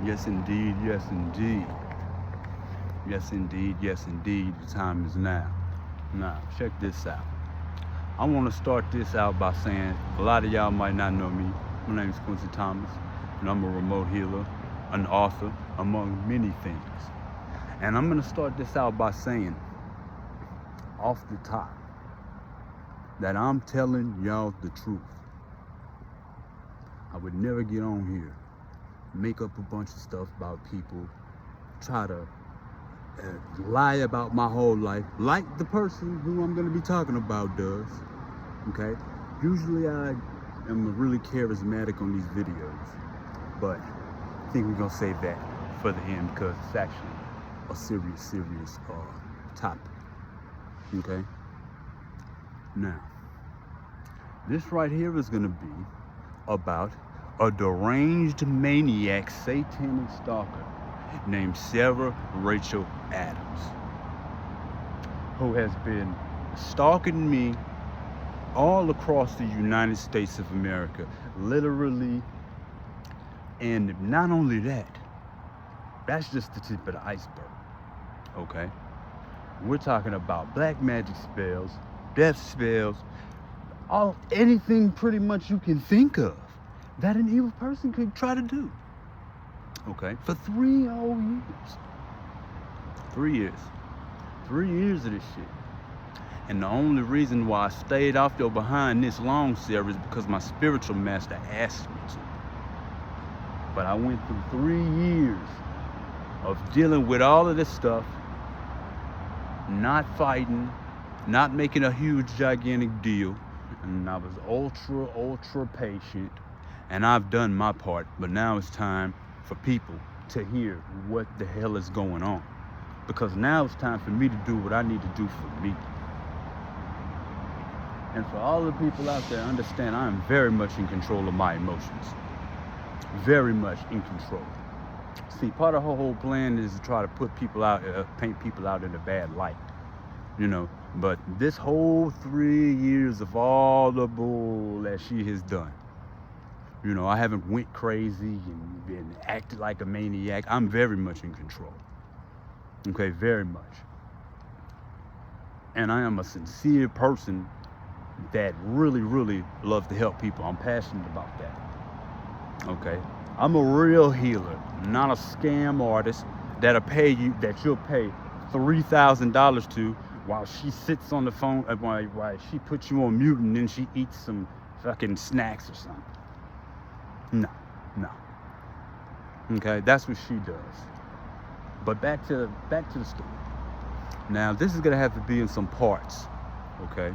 Yes, indeed. Yes, indeed. Yes, indeed. Yes, indeed. The time is now. Now, check this out. I want to start this out by saying a lot of y'all might not know me. My name is Quincy Thomas, and I'm a remote healer, an author, among many things. And I'm going to start this out by saying, off the top, that I'm telling y'all the truth. I would never get on here, make up a bunch of stuff about people, try to lie about my whole life, like the person who I'm going to be talking about does. Okay? Usually I am really charismatic on these videos, but I think we're going to save that for the end because it's actually a serious topic. Okay? Now, this right here is going to be about a deranged maniac satanic stalker named Sarah Rachel Adams, who has been stalking me all across the United States of America, literally. And not only that, that's just the tip of the iceberg. Okay? We're talking about black magic spells, death spells, anything pretty much you can think of that an evil person could try to do. Okay? For 3 whole years. 3 years. 3 years of this shit. And the only reason why I stayed off your behind this long, Sarah, is because my spiritual master asked me to. But I went through 3 years of dealing with all of this stuff, not fighting, not making a huge, gigantic deal. And I was ultra patient. And I've done my part. But now it's time for people to hear what the hell is going on. Because now it's time for me to do what I need to do for me. And for all the people out there, understand I am very much in control of my emotions. Very much in control. See, part of her whole plan is to try to put people out, paint people out in a bad light. You know, but this whole 3 years of all the bull that she has done, you know, I haven't went crazy and been acted like a maniac. I'm very much in control. Okay, very much. And I am a sincere person that really loves to help people. I'm passionate about that. Okay? I'm a real healer, not a scam artist that'll pay you, that you'll pay $3,000 to while she sits on the phone, while she puts you on mute and then she eats some fucking snacks or something. No. Okay, that's what she does. But back to the story. Now, this is gonna have to be in some parts, okay?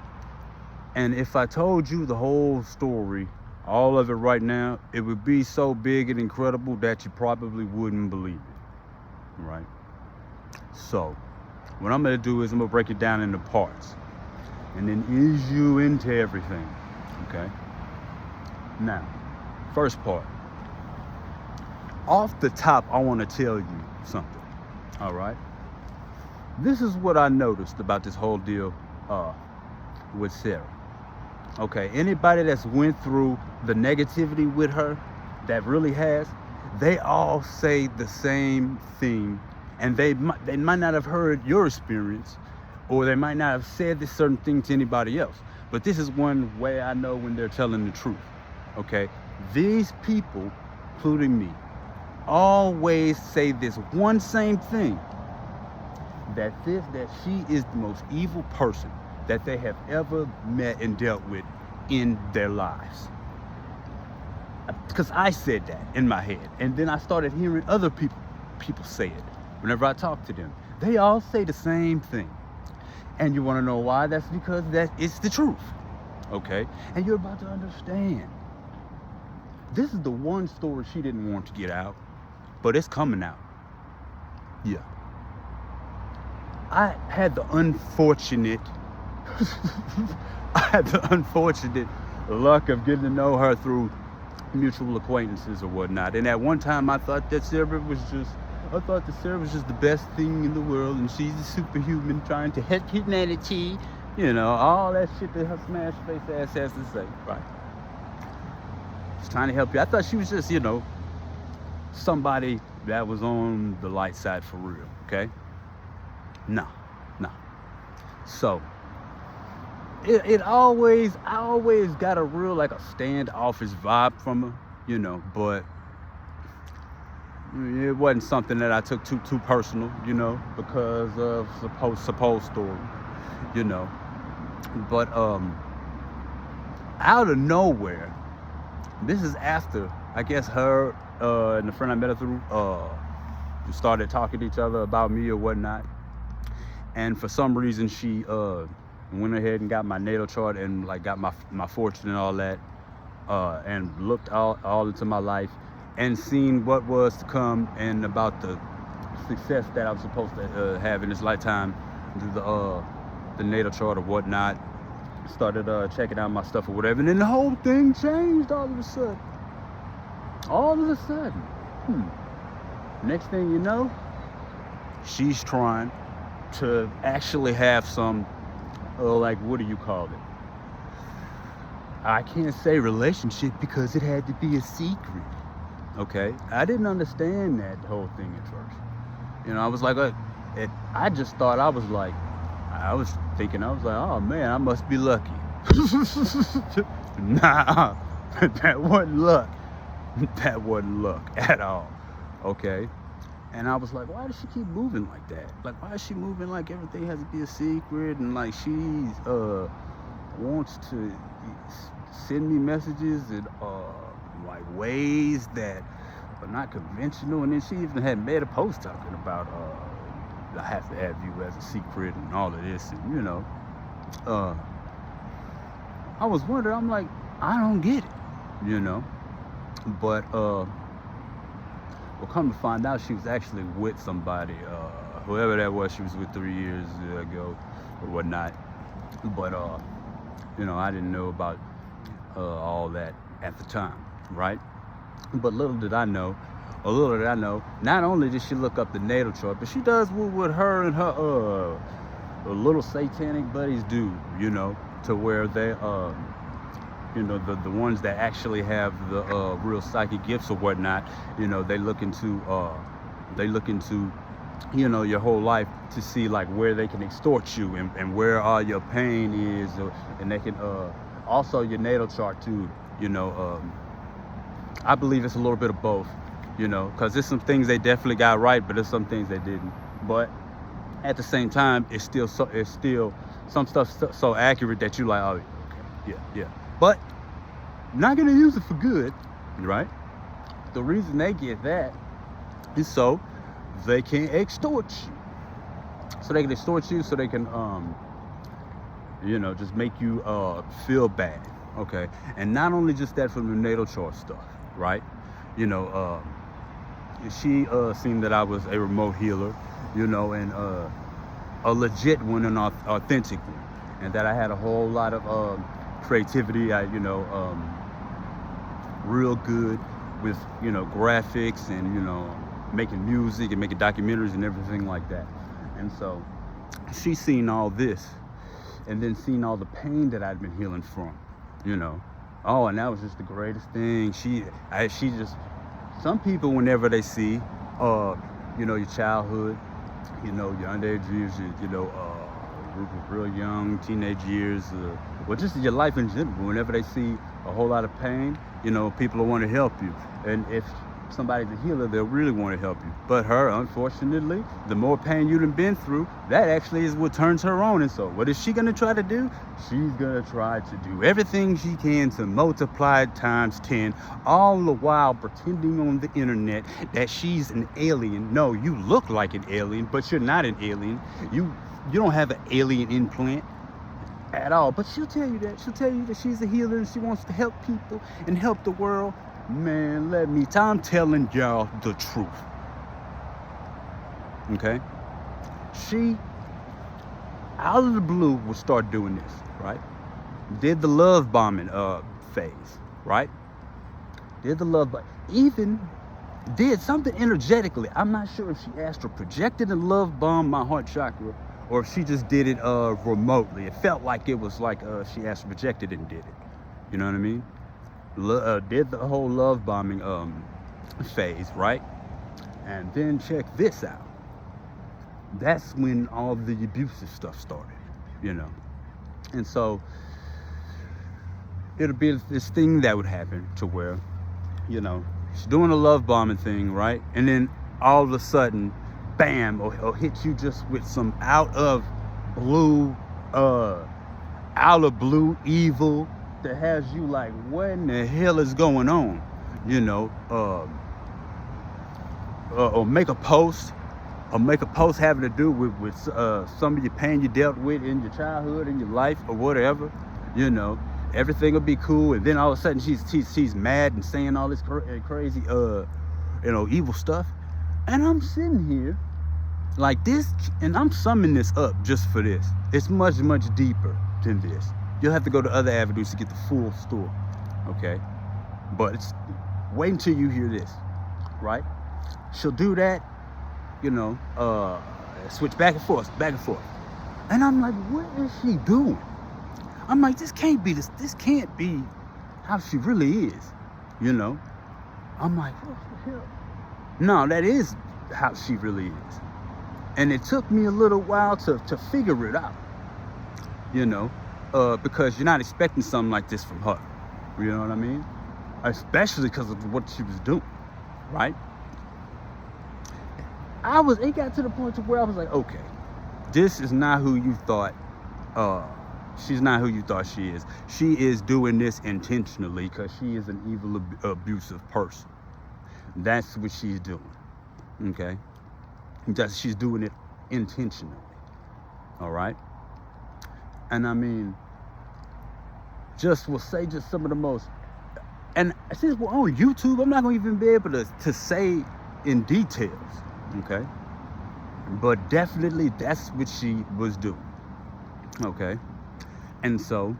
And if I told you the whole story, all of it right now, it would be so big and incredible that you probably wouldn't believe it, right? So, what I'm gonna do is I'm gonna break it down into parts and then ease you into everything, okay? Now, first part. Off the top, I wanna tell you something, all right? This is what I noticed about this whole deal with Sarah. Okay, anybody that's went through the negativity with her, that really has, they all say the same thing, and they might not have heard your experience, or they might not have said this certain thing to anybody else. But this is one way I know when they're telling the truth. Okay, these people, including me, always say this one same thing: that she is the most evil person that they have ever met and dealt with in their lives. Because I said that in my head, and then I started hearing other people say it whenever I talk to them. They all say the same thing. And you want to know why? That's because it's the truth. Okay? And you're about to understand. This is the one story she didn't want to get out, but it's coming out. Yeah. I had the unfortunate luck of getting to know her through mutual acquaintances or whatnot. And at one time I thought that Sarah was just the best thing in the world, and she's a superhuman trying to help humanity. You know, all that shit that her smash face ass has to say, right? She's trying to help you. I thought she was just, somebody that was on the light side for real, okay? No, no. So I always got a real like a standoffish vibe from her, but it wasn't something that I took too personal, because of supposed story, you know. But out of nowhere, this is after I guess her and the friend I met her through started talking to each other about me or whatnot, and for some reason she went ahead and got my natal chart and like got my fortune and all that, and looked all into my life and seen what was to come and about the success that I was supposed to have in this lifetime through the natal chart or whatnot. Started checking out my stuff or whatever, and then the whole thing changed all of a sudden. Next thing you know, she's trying to actually have some like, what do you call it? I can't say relationship because it had to be a secret. Okay, I didn't understand that whole thing at first. I was like, I just thought I was like, oh man, I must be lucky. Nah, that wasn't luck. That wasn't luck at all. Okay. And I was like, why does she keep moving like that? Like, why is she moving like everything has to be a secret, and like she wants to send me messages in like ways that are not conventional. And then she even had made a post talking about I have to have you as a secret and all of this, and I was wondering, I'm like, I don't get it, but well, come to find out, she was actually with somebody, whoever that was she was with 3 years ago or whatnot. But I didn't know about all that at the time, right? But little did I know, not only did she look up the natal chart, but she does what her and her little satanic buddies do, to where they the ones that actually have the real psychic gifts or whatnot, they look into your whole life to see like where they can extort you and where all your pain is, and they can also your natal chart too. I believe it's a little bit of both, because there's some things they definitely got right, but there's some things they didn't. But at the same time, it's still some stuff so accurate that you like, oh, okay, yeah. But not gonna use it for good, right? The reason they get that is so they can extort you. So they can extort you, so they can just make you feel bad. Okay. And not only just that, from the natal chart stuff, right? She seen that I was a remote healer, and a legit one, and authentic one, and that I had a whole lot of creativity. I real good with graphics and making music and making documentaries and everything like that. And so she seen all this, and then seen all the pain that I'd been healing from, oh, and that was just the greatest thing. She just, some people, whenever they see your childhood, your underage years, real young teenage years, or just your life in general, whenever they see a whole lot of pain, people will want to help you. And if somebody's a healer, they'll really want to help you. But her, unfortunately, the more pain you've been through, that actually is what turns her on. And so what is she going to try to do? She's going to try to do everything she can to multiply times 10, all the while pretending on the internet that she's an alien. No, you look like an alien, but you're not an alien. You don't have an alien implant at all. But she'll tell you that. She'll tell you that she's a healer and she wants to help people and help the world. Man, I'm telling y'all the truth. Okay? She, out of the blue, would start doing this, right? Did the love bombing phase, right? Did the love bombing. Even did something energetically. I'm not sure if she astral projected and love bombed my heart chakra, or if she just did it remotely. It felt like it was like she astral projected and did it. You know what I mean? Did the whole love bombing phase, right? And then check this out. That's when all the abusive stuff started, you know. And so it'll be this thing that would happen to where, you know, she's doing a love bombing thing, right? And then all of a sudden, bam, or hit you just with some out of blue evil that has you like, what in the hell is going on? You know, or make a post having to do with some of your pain you dealt with in your childhood, in your life, or whatever. You know, everything will be cool, and then all of a sudden she's mad and saying all this crazy evil stuff, and I'm sitting here like this, and I'm summing this up just for this. It's much deeper than this. You'll have to go to other avenues to get the full story, okay? But wait until you hear this, right? She'll do that, you know, switch back and forth. And I'm like, what is she doing? I'm like, this can't be how she really is, you know? I'm like, what the hell? No, that is how she really is. And it took me a little while to figure it out, you know, because you're not expecting something like this from her, you know what I mean? Especially because of what she was doing, right? It got to the point to where I was like, okay, this is not who you thought, she's not who you thought she is. She is doing this intentionally because she is an evil, abusive person. That's what she's doing, okay? She's doing it intentionally, all right? And I mean, we'll say some of the most, and since we're on YouTube, I'm not gonna even be able to say in details, okay? But definitely that's what she was doing, okay? And so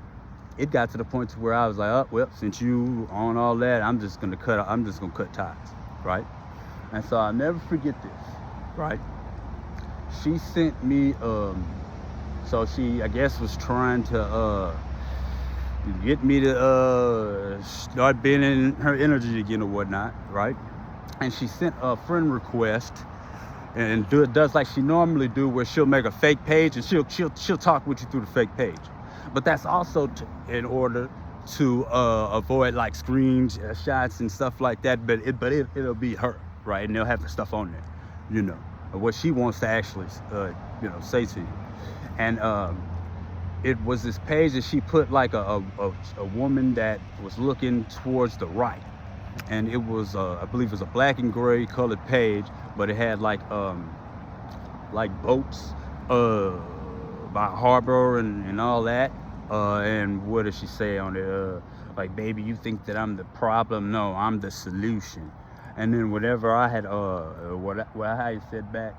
it got to the point to where I was like, oh, well, since you on all that, I'm just gonna cut ties, right? And so I'll never forget this, right? She sent me, so she, I guess, was trying to get me to start being in her energy again or whatnot, right? And she sent a friend request and does like she normally do, where she'll make a fake page and she'll talk with you through the fake page. But that's also in order to avoid like screenshots and stuff like that. But it'll be her, right? And they'll have the stuff on there, you know, what she wants to actually say to you. And it was this page that she put like a woman that was looking towards the right, and it was I believe it was a black and gray colored page, but it had like boats by harbor and all that, and what does she say on it? Like, baby, you think that I'm the problem? No, I'm the solution. And then whatever I had what I had said back,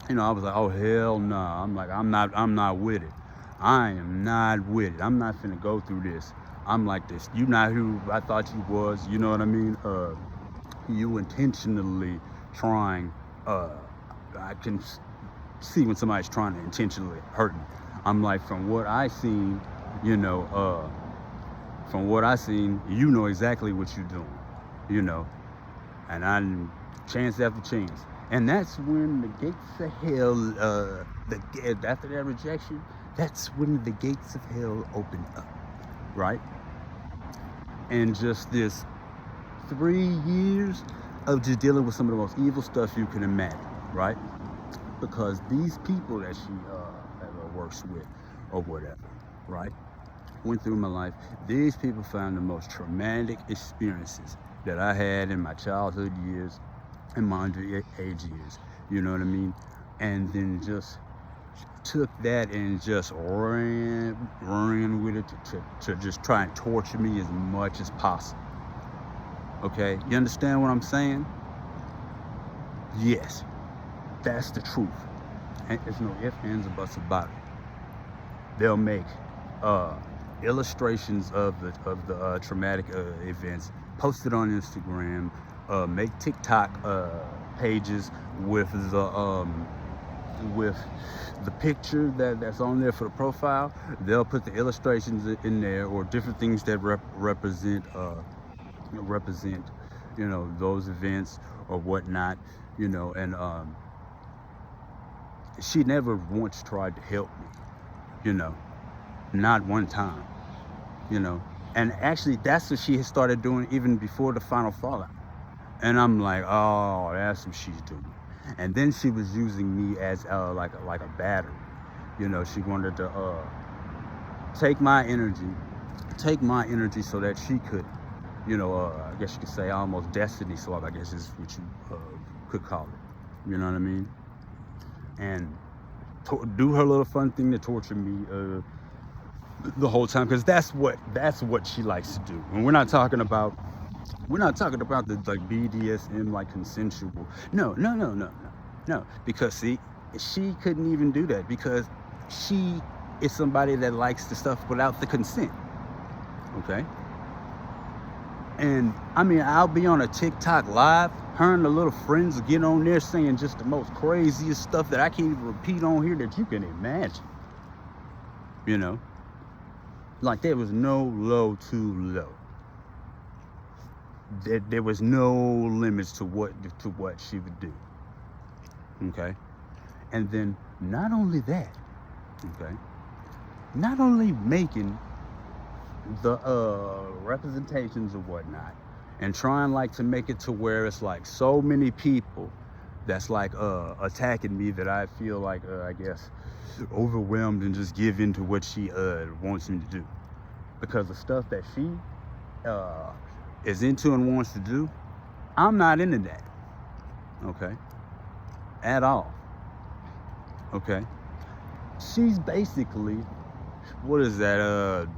you know, I was like, oh hell no. I'm like, I'm not with it. I am not with it. I'm not finna go through this. I'm like this. You not who I thought you was. You know what I mean? You intentionally trying. I can see when somebody's trying to intentionally hurt me. I'm like, from what I seen, you know, you know exactly what you're doing, you know. And I'm chance after chance. And that's when the gates of hell, after that rejection, that's when the gates of hell open up, right? And just this 3 years of just dealing with some of the most evil stuff you can imagine, right? Because these people that she works with or whatever, right, went through my life, these people found the most traumatic experiences that I had in my childhood years and my underage years, you know what I mean? And then just took that and just ran with it to just try and torture me as much as possible. Okay, you understand what I'm saying? Yes, that's the truth. And there's no ifs, ands, or buts about it. They'll make illustrations of the traumatic events, post it on Instagram, make TikTok pages with the picture that's on there for the profile. They'll put the illustrations in there, or different things that represent those events or whatnot, and she never once tried to help me, not one time, and actually that's what she had started doing even before the final fallout. And I'm like, oh, that's what she's doing. And then she was using me as like a battery. She wanted to take my energy so that she could, I guess you could say almost destiny swap, I guess is what you could call it. You know what I mean? And do her little fun thing to torture me the whole time, because that's what she likes to do. And we're not talking about the like BDSM, like consensual. No. Because see, she couldn't even do that because she is somebody that likes the stuff without the consent. Okay. And I mean, I'll be on a TikTok live, her and the little friends will get on there saying just the most craziest stuff that I can't even repeat on here that you can imagine. Like there was no low too low. There was no limits to what she would do. Okay. And then not only that, okay, not only making the representations or whatnot and trying like to make it to where it's like so many people that's like attacking me that I feel like I guess overwhelmed and just give in to what she wants me to do, because the stuff that she is into and wants to do, I'm not into that. Okay. At all. Okay. She's basically, what is that,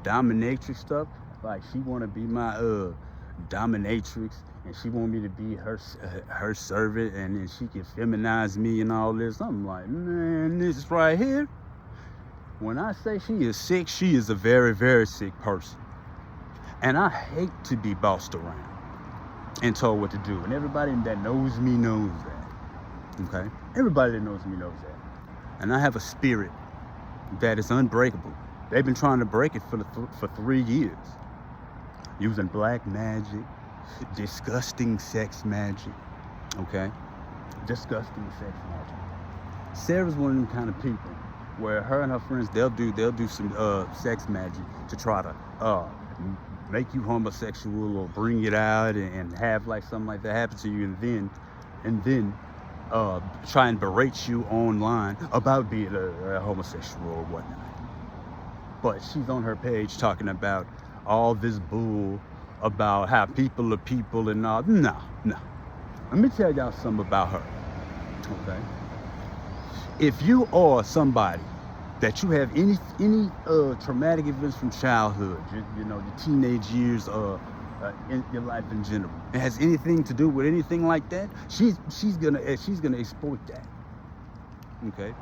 dominatrix stuff? Like she want to be my dominatrix, and she want me to be her servant, and then she can feminize me and all this. I'm like, man, this right here, when I say she is sick, she is a very, very sick person. And I hate to be bossed around and told what to do. And everybody that knows me knows that. Okay? Everybody that knows me knows that. And I have a spirit that is unbreakable. They've been trying to break it for 3 years. Using black magic, disgusting sex magic. Okay? Disgusting sex magic. Sarah's one of them kind of people where her and her friends, they'll do some sex magic to try to make you homosexual or bring it out and have like something like that happen to you, and then try and berate you online about being a homosexual or whatnot. But she's on her page talking about all this bull about how people are people and all. No. Let me tell y'all something about her. Okay? If you are somebody that you have any traumatic events from childhood, your teenage years, in your life in general, it has anything to do with anything like that, she's gonna exploit that. Okay.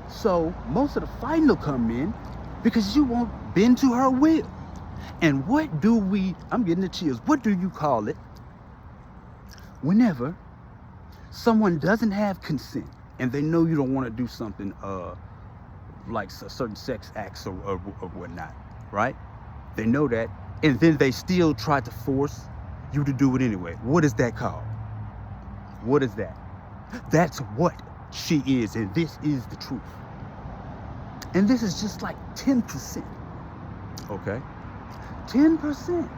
So most of the fighting will come in because you won't bend to her will. And I'm getting the chills. What do you call it whenever someone doesn't have consent and they know you don't want to do something like certain sex acts or whatnot, right? They know that, and then they still try to force you to do it anyway. What is that called? What is that? That's what she is, and this is the truth. And this is just like 10%. Okay? 10%.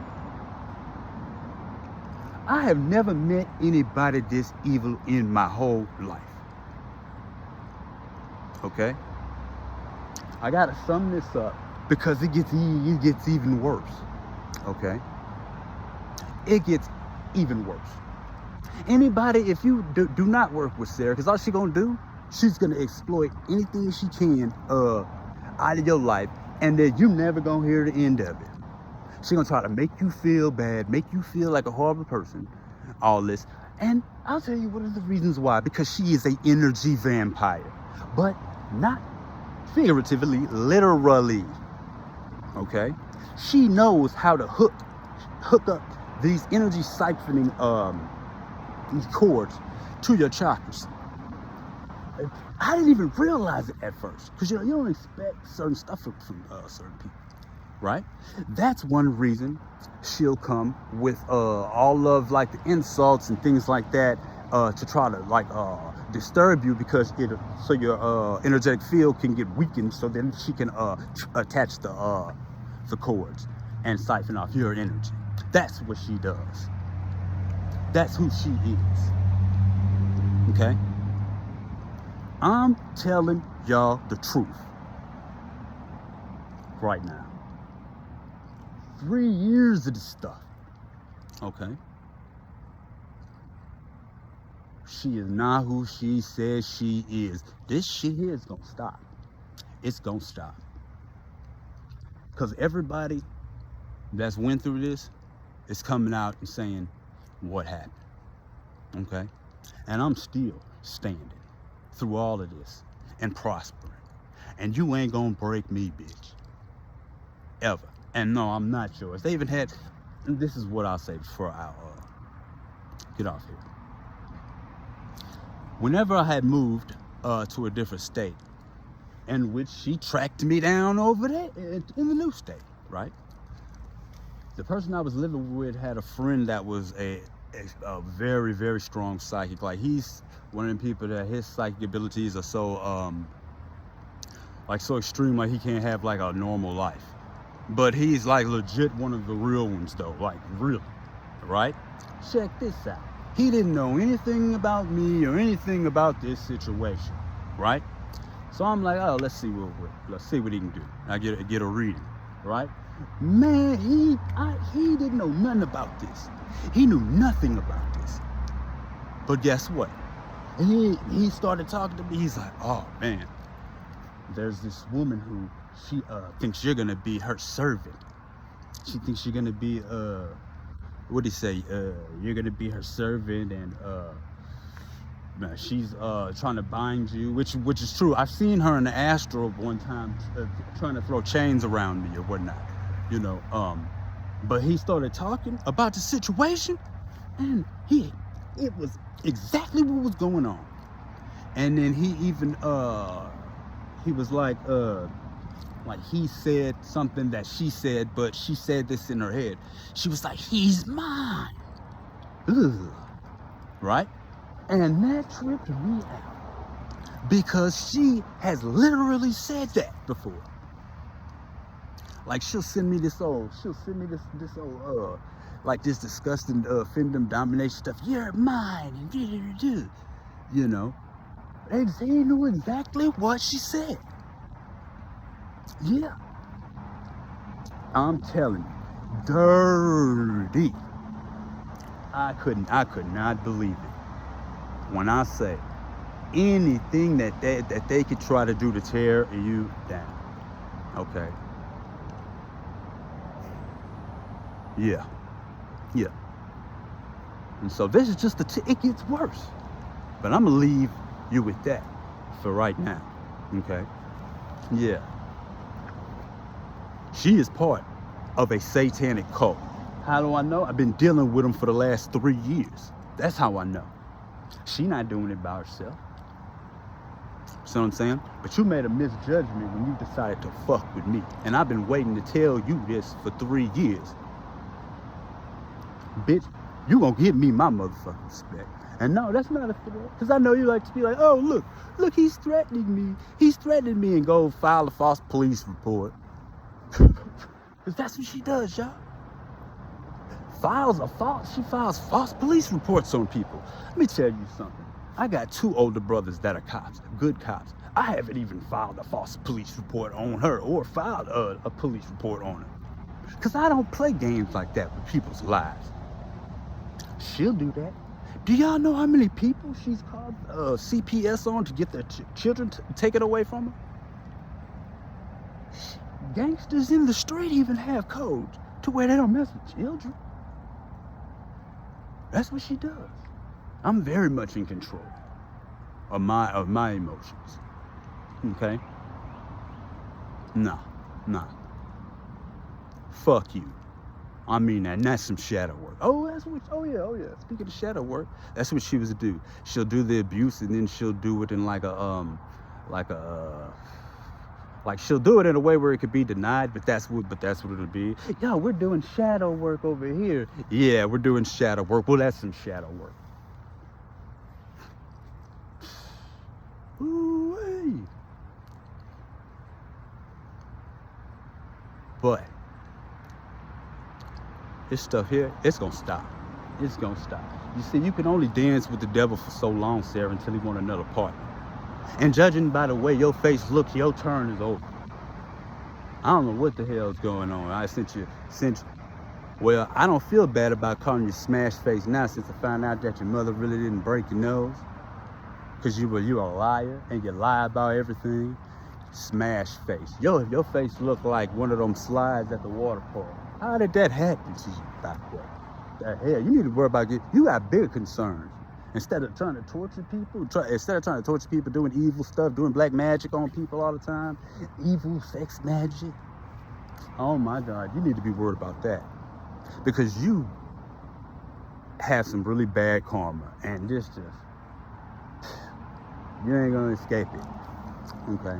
I have never met anybody this evil in my whole life. Okay? I gotta sum this up because it gets even worse. Okay? It gets even worse. Anybody, if you do not work with Sarah, because all she's gonna do, she's gonna exploit anything she can out of your life, and then you never gonna hear the end of it. She's gonna try to make you feel bad, make you feel like a horrible person, all this. And I'll tell you what are the reasons why. Because she is an energy vampire, but not figuratively, literally. Okay? She knows how to hook up these energy siphoning these cords to your chakras. I didn't even realize it at first, because you don't expect certain stuff from certain people. right? That's one reason she'll come with all of like the insults and things like that to try to like disturb you, because so your energetic field can get weakened, so then she can attach the cords and siphon off your energy. That's what she does. That's who she is. Okay? I'm telling y'all the truth right now. 3 years of this stuff. Okay? She is not who she says she is. This shit here is gonna stop. It's gonna stop. Because everybody that's went through this is coming out and saying what happened. Okay? And I'm still standing through all of this and prospering. And you ain't gonna break me, bitch. Ever. And no, I'm not yours. They even had, this is what I'll say before I get off here. Whenever I had moved to a different state, in which she tracked me down over there in the new state, right? The person I was living with had a friend that was a very, very strong psychic. Like, he's one of the people that his psychic abilities are so so extreme, like he can't have like a normal life. But he's like legit one of the real ones though, like really, right? Check this out. He didn't know anything about me or anything about this situation, right? So I'm like, oh, let's see what he can do. I get a reading, right? Man, he didn't know nothing about this. He knew nothing about this. But guess what? He started talking to me. He's like, oh man, there's this woman who she thinks you're gonna be her servant. She thinks you're gonna be what do you say? You're gonna be her servant, and she's trying to bind you, which is true. I've seen her in the astral one time trying to throw chains around me or whatnot, you know. But he started talking about the situation, and it was exactly what was going on. And then he even he was like he said something that she said, but she said this in her head. She was like, he's mine. Ugh. Right? And that tripped me out, because she has literally said that before. Like, she'll send me this old like this disgusting femdom domination stuff. You're mine, and you know. And he knew exactly what she said. Yeah. I'm telling you, dirty. I could not believe it when I say anything that they could try to do to tear you down. Okay. Yeah. And so this is just it gets worse. But I'm gonna leave you with that for right now. Okay. Yeah. She is part of a satanic cult. How do I know? I've been dealing with them for the last 3 years. That's how I know. She not doing it by herself. See what I'm saying? But you made a misjudgment when you decided to fuck with me. And I've been waiting to tell you this for 3 years. Bitch, you gonna give me my motherfucking respect. And no, that's not a threat. Because I know you like to be like, oh, look, he's threatening me. He's threatening me, and go file a false police report. Because that's what she does, y'all. She files false police reports on people. Let me tell you something. I got 2 older brothers that are cops, good cops. I haven't even filed a false police report on her or filed a police report on her. Because I don't play games like that with people's lives. She'll do that. Do y'all know how many people she's called CPS on to get their children taken away from her? Gangsters in the street even have codes to where they don't mess with children. That's what she does. I'm very much in control of my emotions. Okay? Nah. Fuck you. I mean that, and that's some shadow work. Oh yeah. Speaking of shadow work, that's what she was do. She'll do the abuse, and then she'll do it in like a Like, she'll do it in a way where it could be denied, but that's what it'll be. Yo, we're doing shadow work over here. Yeah, we're doing shadow work. Well, that's some shadow work. Ooh-wee. But this stuff here, it's gonna stop. It's gonna stop. You see, you can only dance with the devil for so long, Sarah, until he want another partner. And judging by the way your face looks, your turn is over. I don't know what the hell's going on. I sent you. Well, I don't feel bad about calling you smash face now, since I found out that your mother really didn't break your nose. Cause you a liar and you lie about everything. Smash face. Your face look like one of them slides at the water park. How did that happen to you back there? The hell, you need to worry about you got bigger concerns. Instead of trying to torture people, doing evil stuff, doing black magic on people all the time, evil sex magic. Oh my God, you need to be worried about that. Because you have some really bad karma, and this just, you ain't gonna escape it, okay,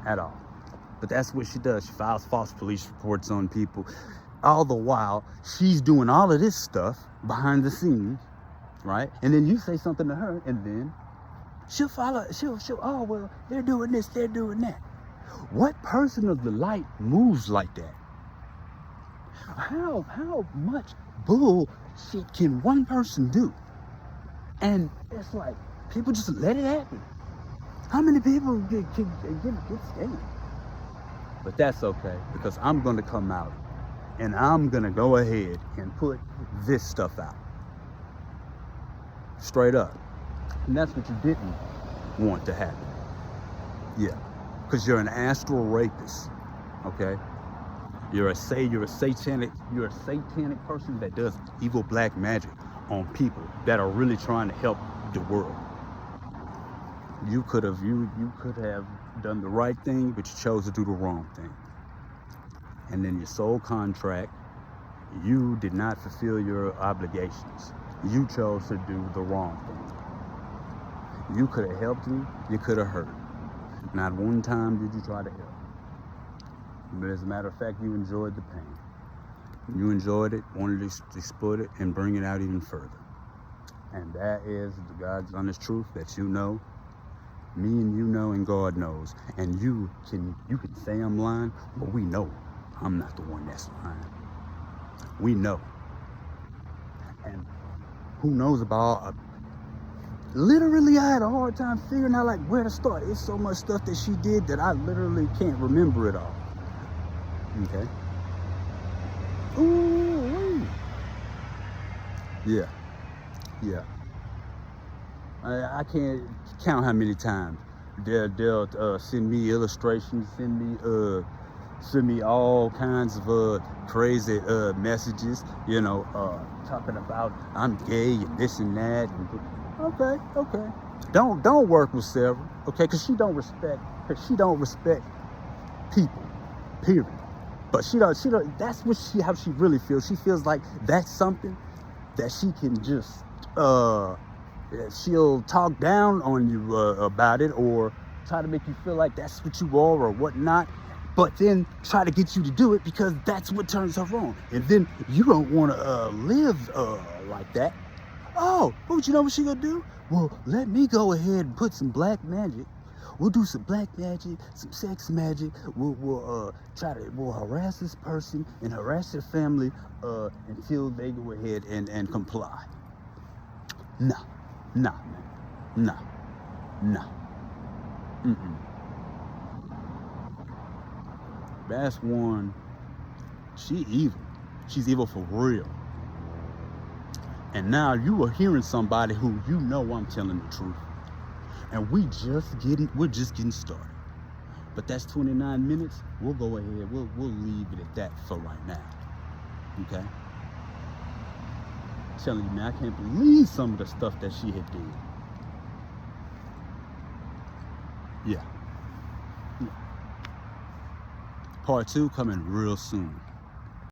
at all. But that's what she does. She files false police reports on people. All the while, she's doing all of this stuff behind the scenes, right? And then you say something to her, and then she'll oh, well, they're doing this, they're doing that. What person of the light moves like that? How much bullshit can one person do? And it's like, people just let it happen. How many people get scammed? But that's okay, because I'm going to come out and I'm going to go ahead and put this stuff out. Straight up. And that's what you didn't want to happen. Yeah. Because you're an astral rapist. Okay? You're a satanic person that does evil black magic on people that are really trying to help the world. You could have done the right thing, but you chose to do the wrong thing. And then your soul contract, you did not fulfill your obligations. You chose to do the wrong thing. You could have helped me, you could have hurt. Not one time did you try to help. But as a matter of fact, you enjoyed the pain. You enjoyed it, wanted to exploit it, and bring it out even further. And that is the God's honest truth that you know, me and you know, and God knows. And you can say I'm lying, but we know I'm not the one that's lying. We know. And who knows about literally, I had a hard time figuring out like where to start. It's so much stuff that she did that I literally can't remember it all. Okay. Ooh. Yeah. Yeah. I can't count how many times they'll send me illustrations, send me all kinds of crazy messages, talking about I'm gay and this and that. And, okay. Don't work with Sarah, okay? Because she don't respect people, period. But she don't. That's how she really feels. She feels like that's something that she can just she'll talk down on you about it, or try to make you feel like that's what you are or whatnot, but then try to get you to do it because that's what turns her on. And then you don't want to live like that. Oh, but you know what she gonna do? Well, let me go ahead and put some black magic. We'll do some black magic, some sex magic. We'll harass this person and harass their family until they go ahead and comply. No. That's one. She evil. She's evil for real. And now you are hearing somebody who you know I'm telling the truth. And we're just getting started. But that's 29 minutes. We'll go ahead. We'll leave it at that for right now. Okay? I'm telling you, man, I can't believe some of the stuff that she had did. Yeah. Part 2 coming real soon.